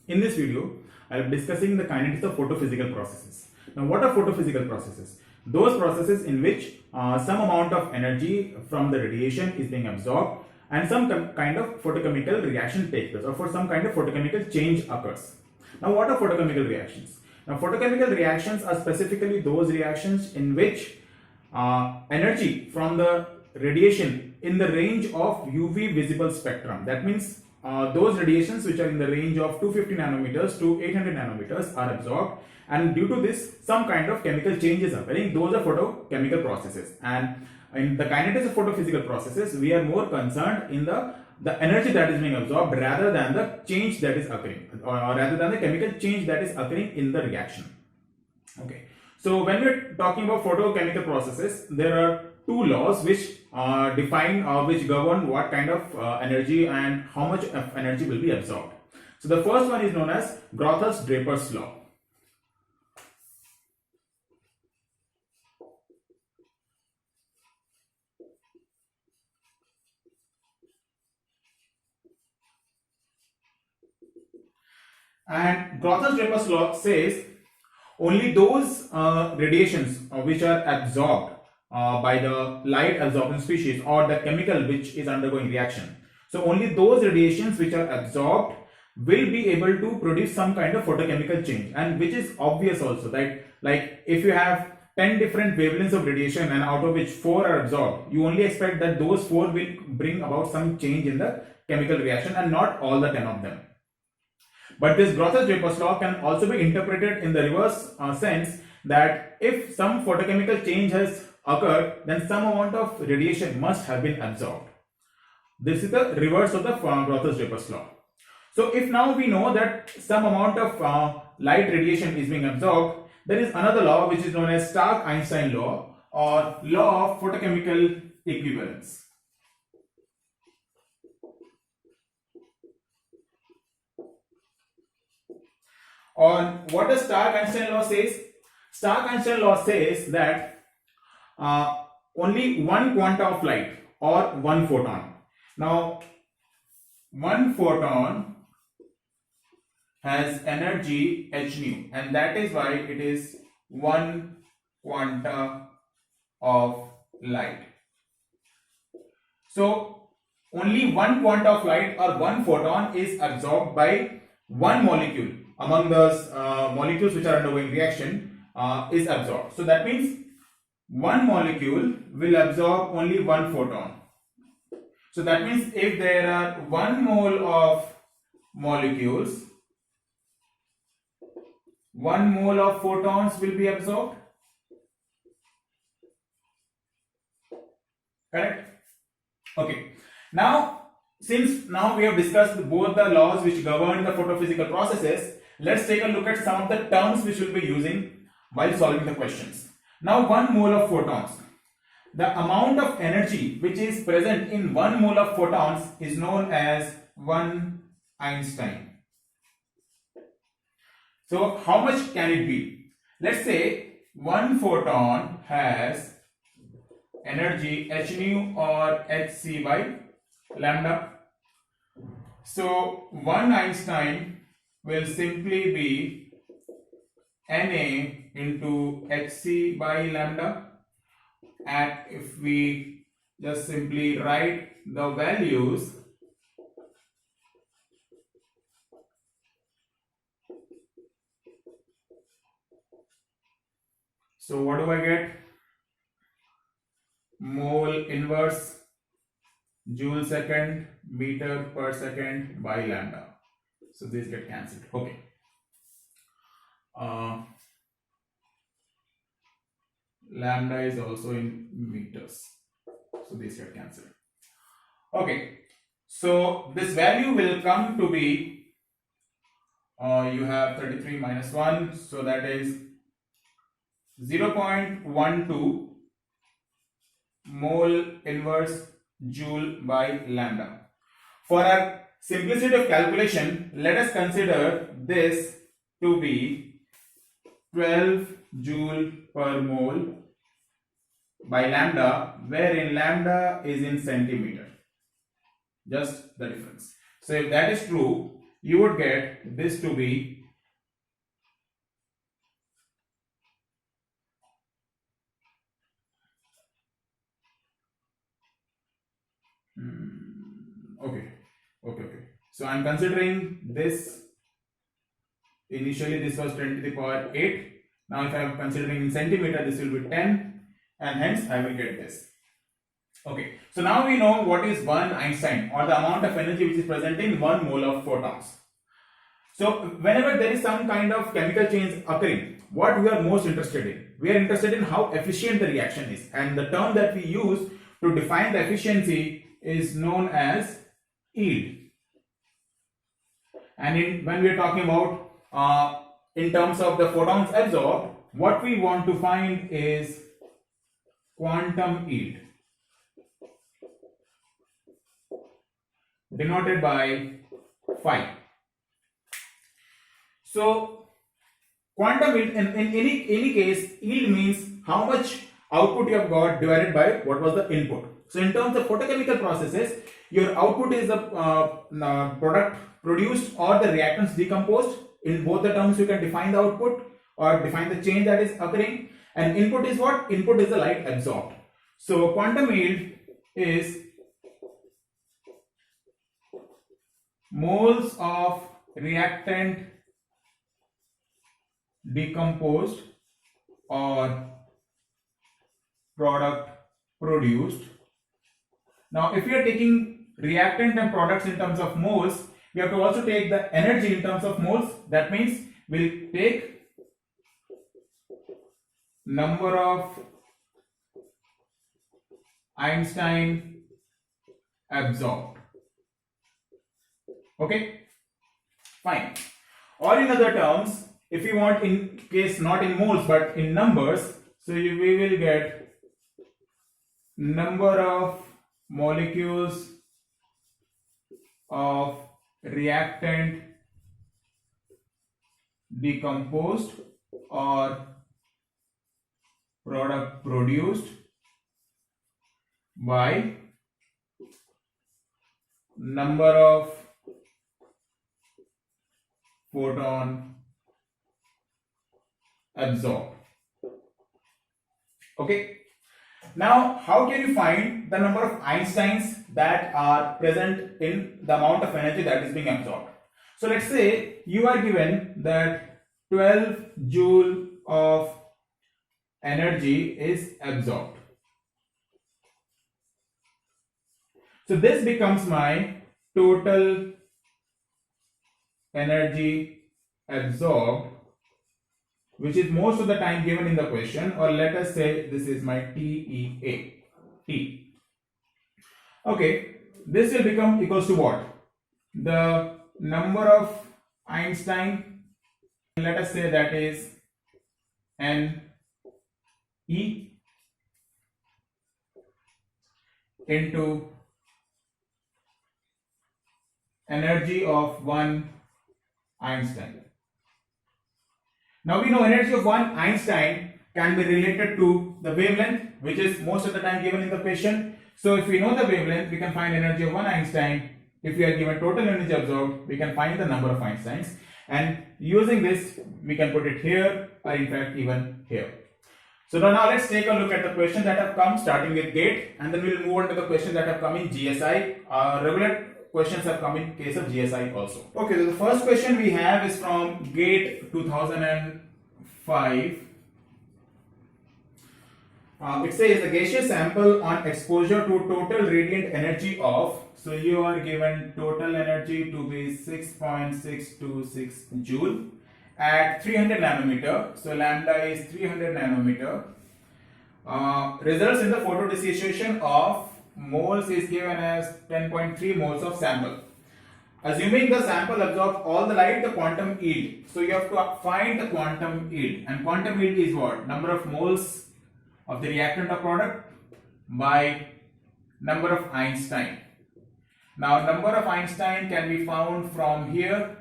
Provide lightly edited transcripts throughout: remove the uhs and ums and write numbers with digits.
In this video, I'll be discussing the kinetics of photophysical processes. Now, what are photophysical processes? Those processes in which some amount of energy from the radiation is being absorbed and some kind of photochemical reaction takes place, or for some kind of photochemical change occurs. Now, what are photochemical reactions? Now, photochemical reactions are specifically those reactions in which energy from the radiation in the range of UV visible spectrum, that means those radiations which are in the range of 250 nanometers to 800 nanometers are absorbed, and due to this some kind of chemical changes are occurring. Those are photochemical processes, and in the kinetics of photophysical processes we are more concerned in the energy that is being absorbed rather than the change that is occurring, or rather than the chemical change that is occurring in the reaction. Okay, so when we're talking about photochemical processes, there are two laws which define or which govern what kind of energy and how much of energy will be absorbed. So the first one is known as Grothus-Draper's law. And Grothus-Draper's law says only those radiations which are absorbed by the light absorbing species or the chemical which is undergoing reaction. So only those radiations which are absorbed will be able to produce some kind of photochemical change, and which is obvious also that, like, if you have 10 different wavelengths of radiation and out of which 4 are absorbed, you only expect that those 4 will bring about some change in the chemical reaction and not all the 10 of them. But this Grothus-Draper's law can also be interpreted in the reverse sense, that if some photochemical change has occurred, then some amount of radiation must have been absorbed. This is the reverse of the Grothus-Draper's law. So if now we know that some amount of light radiation is being absorbed, there is another law which is known as Stark-Einstein law, or law of photochemical equivalence. Or what does Stark-Einstein law says? Stark-Einstein law says that only one quanta of light, or one photon. Now, one photon has energy h nu, and that is why it is one quanta of light. So only one quanta of light or one photon is absorbed by one molecule among those molecules which are undergoing reaction is absorbed. So that means one molecule will absorb only one photon. So that means if there are 1 mole of molecules, 1 mole of photons will be absorbed. Correct? Okay. Now, since now we have discussed both the laws which govern the photophysical processes, let's take a look at some of the terms which we'll be using while solving the questions. Now, 1 mole of photons. The amount of energy which is present in 1 mole of photons is known as 1 Einstein. So how much can it be? Let's say 1 photon has energy h nu or hc by lambda. So 1 Einstein will simply be Na into hc by lambda, and if we just simply write the values, so what do I get? Mole inverse, joule second, meter per second by lambda. So these get cancelled. Okay. Lambda is also in meters, so these get cancelled. Okay, so this value will come to be you have 33 minus 1, so that is 0.12 mole inverse joule by lambda. For our simplicity of calculation, let us consider this to be 12 joule per mole by lambda, wherein lambda is in centimeter. Just the difference. So if that is true, you would get this to be okay. So I'm considering this. Initially this was 10 to the power 8. Now if I am considering in centimeter, this will be 10, and hence I will get this. Okay, so now we know what is 1 Einstein, or the amount of energy which is present in 1 mole of photons. So whenever there is some kind of chemical change occurring, what we are most interested in? We are interested in how efficient the reaction is, and the term that we use to define the efficiency is known as yield. And when we are talking about in terms of the photons absorbed, what we want to find is quantum yield, denoted by phi. So quantum yield, in any case, yield means how much output you have got divided by what was the input. So in terms of photochemical processes, your output is the product produced or the reactants decomposed. In both the terms you can define the output or define the change that is occurring, and input is what? Input is the light absorbed. So quantum yield is moles of reactant decomposed or product produced. Now if we are taking reactant and products in terms of moles, we have to also take the energy in terms of moles. That means we'll take number of Einstein absorbed. Okay, fine. Or in other terms, if you want, in case not in moles but in numbers, so we will get number of molecules of reactant decomposed or product produced by number of photon absorbed. Okay. Now, how can you find the number of Einsteins that are present in the amount of energy that is being absorbed? So let's say you are given that 12 joule of energy is absorbed. So this becomes my total energy absorbed, which is most of the time given in the question, or let us say this is my TEA, T. Okay, this will become equals to what? The number of Einstein, let us say that is NE into energy of 1 Einstein. Now we know energy of 1 Einstein can be related to the wavelength, which is most of the time given in the question. So if we know the wavelength, we can find energy of 1 Einstein. If we are given total energy absorbed, we can find the number of Einsteins, and using this we can put it here, or in fact even here. So now let's take a look at the questions that have come starting with GATE, and then we'll move on to the questions that have come in GSI. Regular questions have come in case of GSI also. Okay, so the first question we have is from GATE 2005. It says a gaseous sample on exposure to total radiant energy of, so you are given total energy to be 6.626 joule at 300 nanometer. So lambda is 300 nanometer. Results in the photodissociation of moles is given as 10.3 moles of sample. Assuming the sample absorbs all the light, the quantum yield. So you have to find the quantum yield, and quantum yield is what? Number of moles of the reactant or product by number of Einstein. Now number of Einstein can be found from here.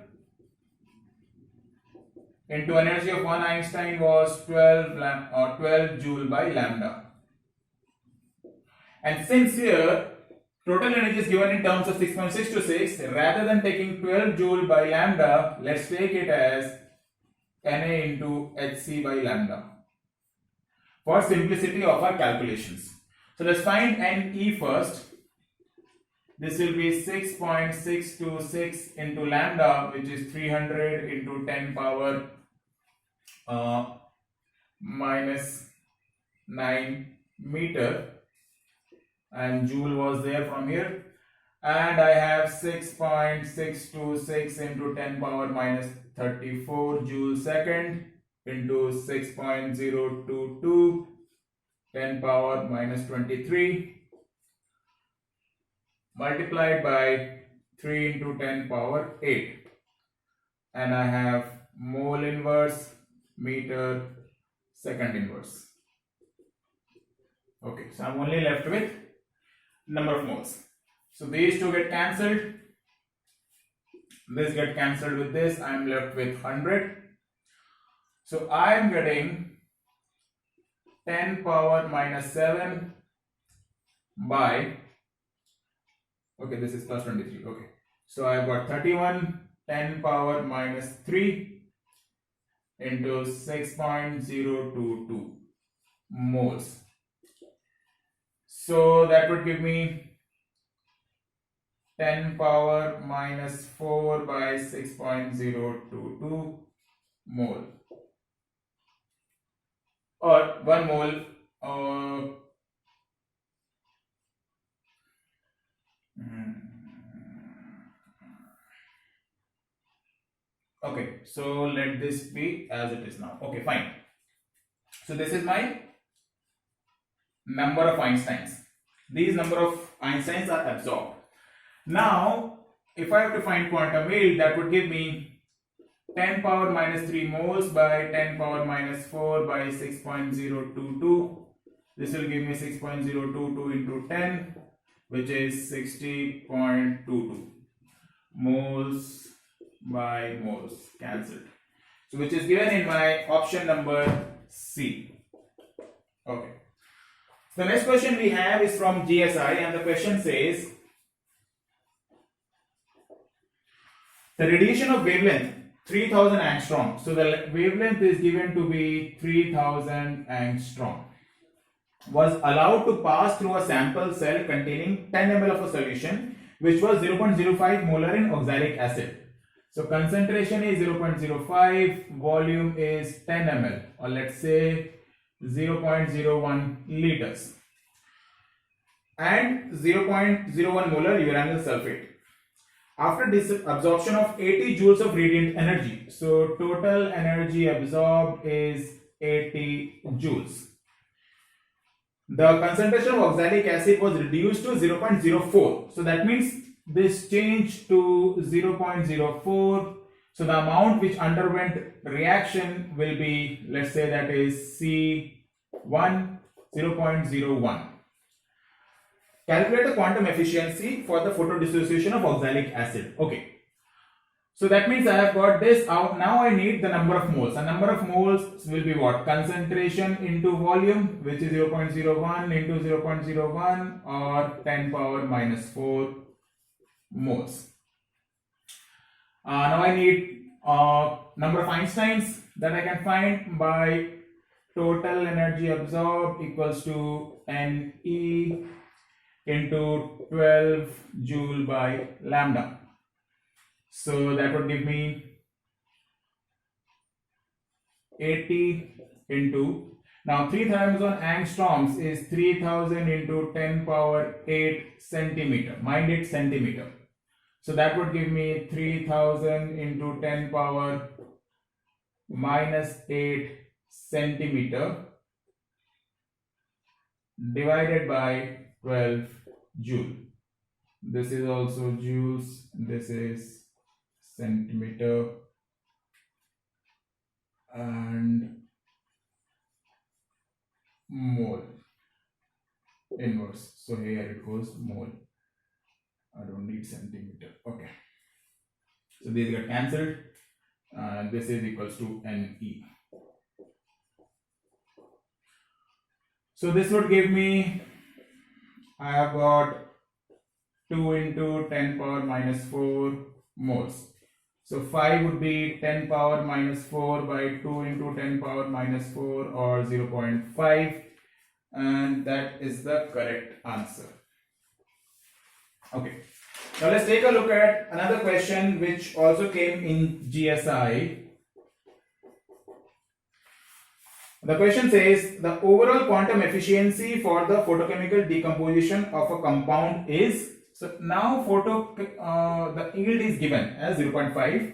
Into energy of 1 Einstein was 12 joule by lambda. And since here Total energy is given in terms of 6.626. Rather than taking 12 joule by lambda, let's take it as Na into Hc by lambda for simplicity of our calculations. So let's find Ne first. This will be 6.626 into lambda, which is 300 into 10 power minus 9 meter, and joule was there from here, and I have 6.626 into 10 power minus 34 joule second into 6.022 10 power minus 23 multiplied by 3 into 10 power 8, and I have mole inverse meter second inverse. Okay, so I'm only left with number of moles. So these two get cancelled, this get cancelled with this, I am left with 100. So I am getting 10 power minus 7 by, okay, this is plus 23, okay. So I have got 31 10 power minus 3 into 6.022 moles. So that would give me 10 power minus 4 by 6.022 mole, or 1 mole. Okay, so let this be as it is now. Okay, fine. So this is my number of Einsteins. These number of Einsteins are absorbed. Now, if I have to find quantum yield, that would give me 10 power minus 3 moles by 10 power minus 4 by 6.022. This will give me 6.022 into 10, which is 60.22 moles by moles, cancelled. So which is given in my option number C. Okay. The next question we have is from GSI, and the question says the radiation of wavelength 3000 angstrom. So the wavelength is given to be 3000 angstrom. Was allowed to pass through a sample cell containing 10 ml of a solution which was 0.05 molar in oxalic acid. So concentration is 0.05, volume is 10 ml, or let's say 0.01 liters, and 0.01 molar uranyl sulfate. After this absorption of 80 joules of radiant energy, so total energy absorbed is 80 joules. The concentration of oxalic acid was reduced to 0.04. So that means this changed to 0.04. So the amount which underwent reaction will be, let's say that is C1, 0.01. Calculate the quantum efficiency for the photodissociation of oxalic acid. Okay. So that means I have got this out. Now I need the number of moles. The number of moles will be what? Concentration into volume, which is 0.01 into 0.01, or 10 power minus 4 moles. Now I need number of Einsteins that I can find by total energy absorbed equals to Ne into 12 joule by lambda. So that would give me 80 into, now 3000 angstroms is 3000 into 10 power 8 centimeter, mind it, centimeter. So that would give me 3000 into 10 power minus 8 centimeter divided by 12 joule. This is also joules, this is centimeter, and mole inverse. So here it goes mole. I don't need centimeter. Okay. So these get cancelled. This is equals to Ne. So this would give me, I have got 2 into 10 power minus 4 moles. So 5 would be 10 power minus 4 by 2 into 10 power minus 4, or 0.5, and that is the correct answer. Okay, now let's take a look at another question which also came in GSI. The question says the overall quantum efficiency for the photochemical decomposition of a compound is, so now the yield is given as 0.5,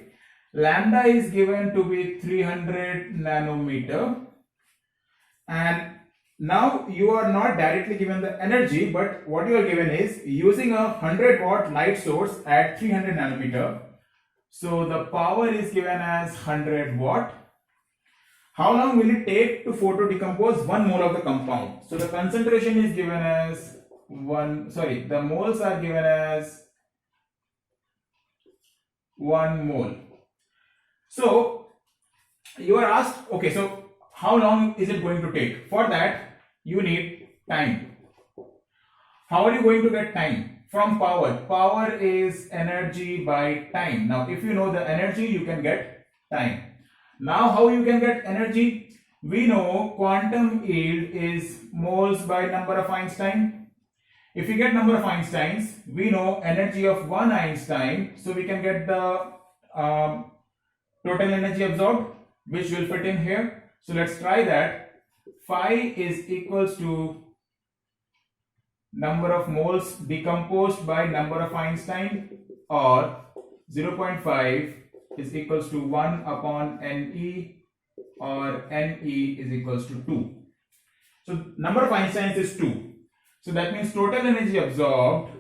lambda is given to be 300 nanometer, and now you are not directly given the energy, but what you are given is using a 100-watt light source at 300 nanometer. So the power is given as 100 watt. How long will it take to photo decompose 1 mole of the compound? So the concentration is given as the moles are given as 1 mole. So you are asked, okay, so how long is it going to take? For that you need time. How are you going to get time? From power. Power is energy by time. Now if you know the energy, you can get time. Now how you can get energy? We know quantum yield is moles by number of Einstein. If we get number of Einsteins, we know energy of 1 Einstein, so we can get the total energy absorbed, which will fit in here. So let's try that. Phi is equals to number of moles decomposed by number of Einstein, or 0.5 is equals to 1 upon Ne, or Ne is equals to 2. So number of Einsteins is 2. So that means total energy absorbed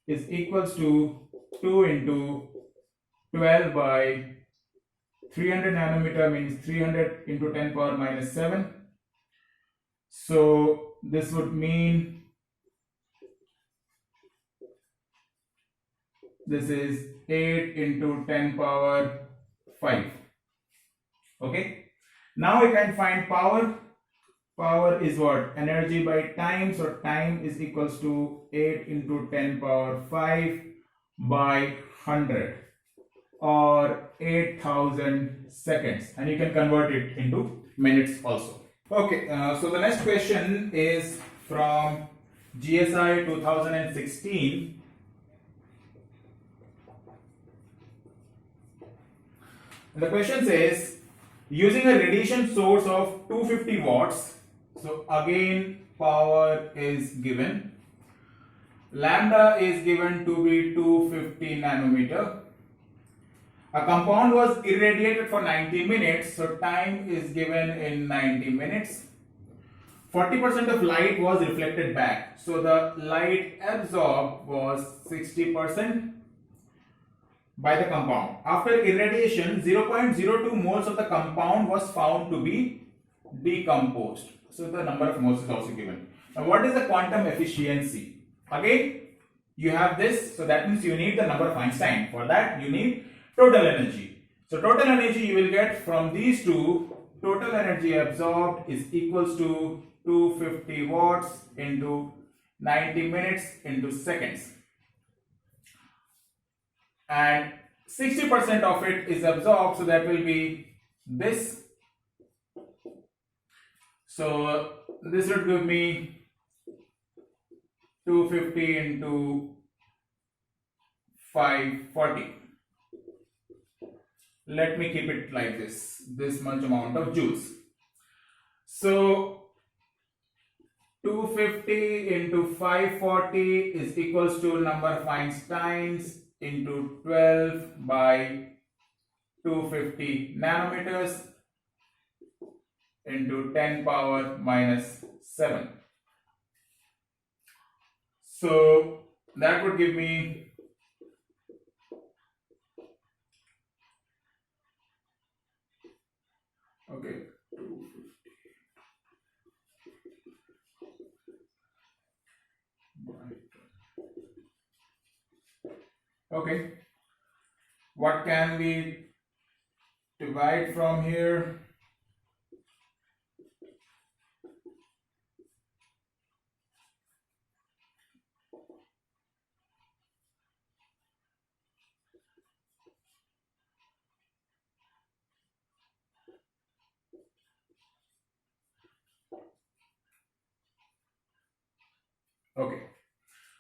is equals to 2 into 12 by 300 nanometer, means 300 into 10 power minus 7. So this would mean this is 8 into 10 power 5. Okay, now we can find power. Power is what? Energy by time. So time is equals to 8 into 10 power 5 by 100, or 8000 seconds, and you can convert it into minutes also. Okay, so the next question is from GSI 2016. The question says, using a radiation source of 250 watts, so again power is given, lambda is given to be 250 nanometer. A compound was irradiated for 90 minutes, so time is given in 90 minutes. 40% of light was reflected back, so the light absorbed was 60% by the compound. After irradiation, 0.02 moles of the compound was found to be decomposed. So the number of moles is also given. Now what is the quantum efficiency? Again, you have this, so that means you need the number of Einstein. For that you need total energy. So total energy you will get from these two. Total energy absorbed is equals to 250 watts into 90 minutes into seconds. And 60% of it is absorbed, so that will be this. So this would give me 250 into 540. Let me keep it like this much amount of joules. So 250 into 540 is equals to number of Einsteins into 12 by 250 nanometers into 10 power minus 7. So that would give me okay, 250. Okay, what can we divide from here?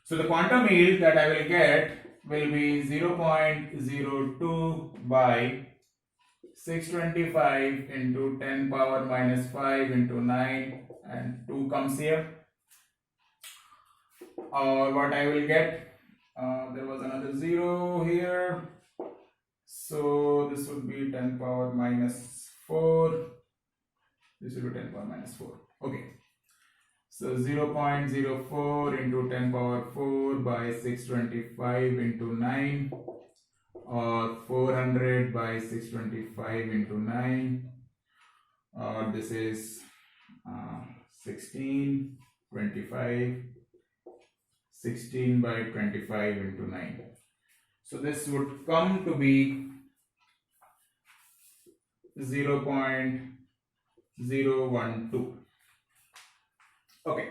So the quantum yield that I will get will be 0.02 by 625 into 10 power minus 5 into 9, and 2 comes here. Or what I will get, there was another 0 here, so this would be 10 power minus 4, this will be 10 power minus 4, okay. So 0.04 into 10 power 4 by 625 into 9, or 400 by 625 into 9, or this is 16, 25, 16 by 25 into 9. So this would come to be 0.012. Okay.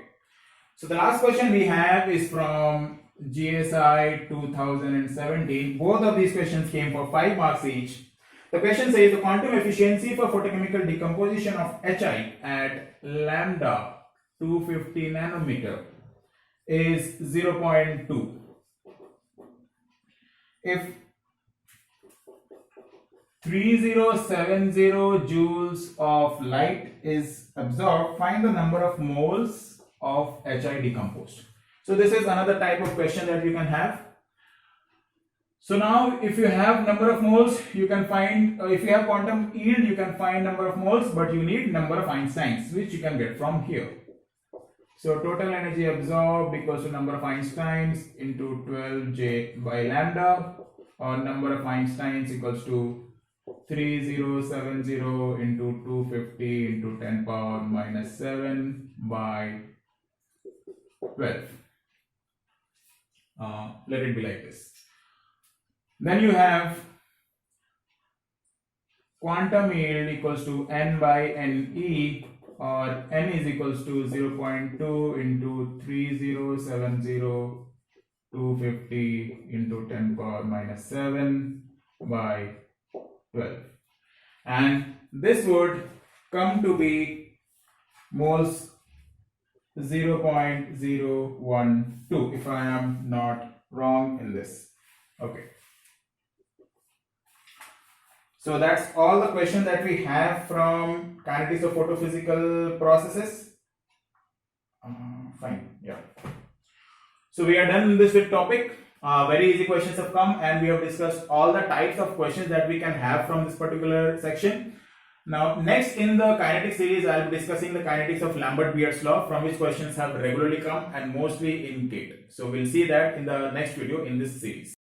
So the last question we have is from GSI 2017. Both of these questions came for 5 marks each. The question says the quantum efficiency for photochemical decomposition of Hi at lambda 250 nanometer is 0.2. If 3070 joules of light is absorbed, find the number of moles of Hi decomposed. So this is another type of question that you can have. So now if you have number of moles, you can find, if you have quantum yield, you can find number of moles, but you need number of Einsteins, which you can get from here. So total energy absorbed equals to number of Einsteins into 12J by lambda, or number of Einsteins equals to 3070 into 250 into 10 power minus 7 by 12. Let it be like this. Then you have quantum yield equals to n by ne, or n is equals to 0.2 into 3070 250 into 10 power minus 7 by 12, and this would come to be moles 0.012 if I am not wrong in this. Okay. So that's all the questions that we have from kinetics of photophysical processes. Fine, yeah. So we are done with this topic. Very easy questions have come, and we have discussed all the types of questions that we can have from this particular section. Now, next in the kinetic series, I will be discussing the kinetics of Lambert-Beard's law, from which questions have regularly come and mostly in GATE. So we'll see that in the next video in this series.